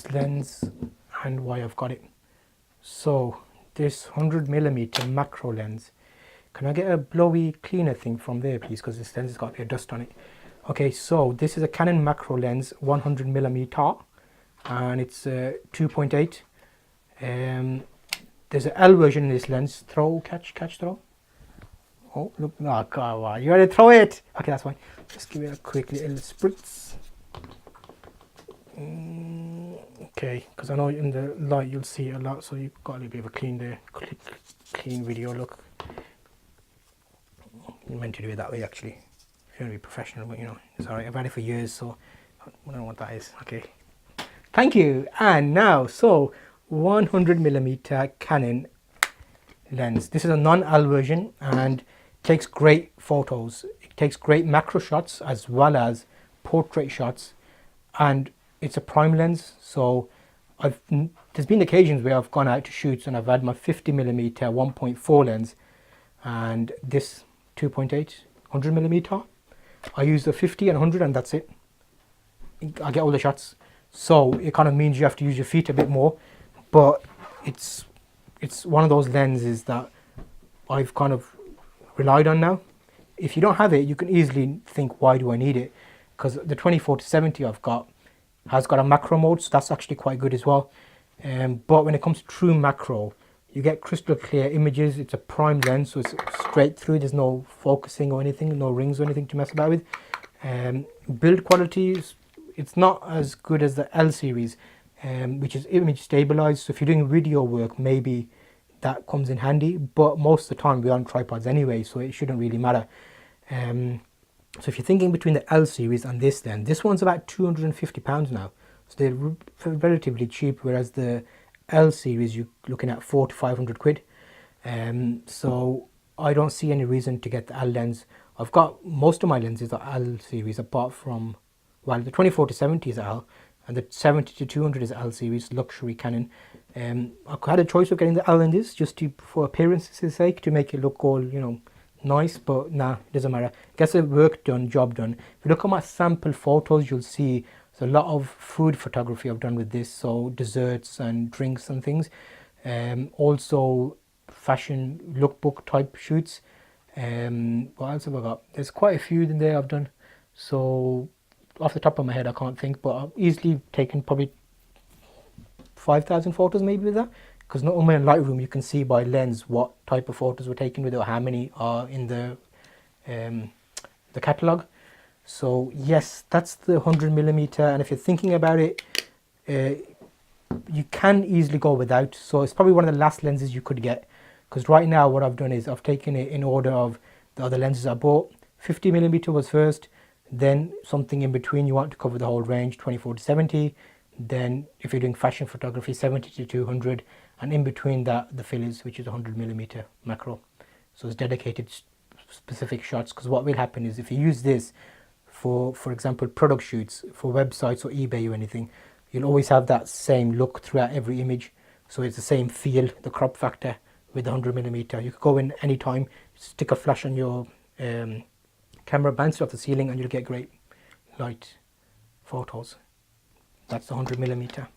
this lens and why I've got it. So this 100mm macro lens, can I get a blowy cleaner thing from there please, because this lens has got a bit of dust on it. Okay, so this is a Canon macro lens, 100mm, and it's 2.8. There's an L version in this lens. Catch, throw. Oh, look, oh god, wow, you gotta throw it. Okay, that's fine. Just give it a quick little spritz. Okay, because I know in the light you'll see it a lot, so you've got a little bit of a clean video look. You meant to do it that way actually. If you want to be professional, but you know, it's alright. I've had it for years, so I don't know what that is. Okay. Thank you. And now, so 100mm Canon lens. This is a non-L version and takes great photos. It takes great macro shots as well as portrait shots, and it's a prime lens. So there's been occasions where I've gone out to shoots and I've had my 50mm 1.4 lens and this 2.8 100mm. I use the 50 and 100 and that's it. I get all the shots. So it kind of means you have to use your feet a bit more, but it's one of those lenses that I've kind of relied on now. If you don't have it, you can easily think, why do I need it? Because the 24-70 I've got has got a macro mode, so that's actually quite good as well. But when it comes to true macro, you get crystal clear images. It's a prime lens, so it's straight through. There's no focusing or anything, no rings or anything to mess about with. Build quality, it's not as good as the L series, which is image stabilized. So if you're doing video work, maybe that comes in handy, but most of the time we're on tripods anyway, so it shouldn't really matter. So if you're thinking between the L series and this, then this one's about £250 now, so they're relatively cheap, whereas the L series you're looking at 400 to 500 quid. So I don't see any reason to get the L lens. I've got most of my lenses are L series, apart from, well, the 24-70 is L, and the 70-200 is L series, luxury Canon. I had a choice of getting the L in this just for appearance's sake, to make it look all, you know, nice, but nah, it doesn't matter. Gets the work done, job done. If you look at my sample photos, you'll see there's a lot of food photography I've done with this, so desserts and drinks and things. Also fashion lookbook type shoots. What else have I got? There's quite a few in there I've done, so off the top of my head I can't think, but I've easily taken probably 5,000 photos maybe with that, because not only in Lightroom you can see by lens what type of photos were taken with it, or how many are in the catalogue. So yes, that's the 100mm, and if you're thinking about it, you can easily go without. So it's probably one of the last lenses you could get, because right now what I've done is I've taken it in order of the other lenses I bought. 50mm was first, then something in between you want to cover the whole range, 24-70, then if you're doing fashion photography, 70-200, and in between that the fillers, which is 100mm macro. So it's dedicated specific shots, because what will happen is if you use this for example product shoots for websites or eBay or anything, you'll always have that same look throughout every image. So it's the same feel, the crop factor with the 100mm. You could go in any time, stick a flash on your camera, bounce it off the ceiling, and you'll get great light photos. That's the 100mm.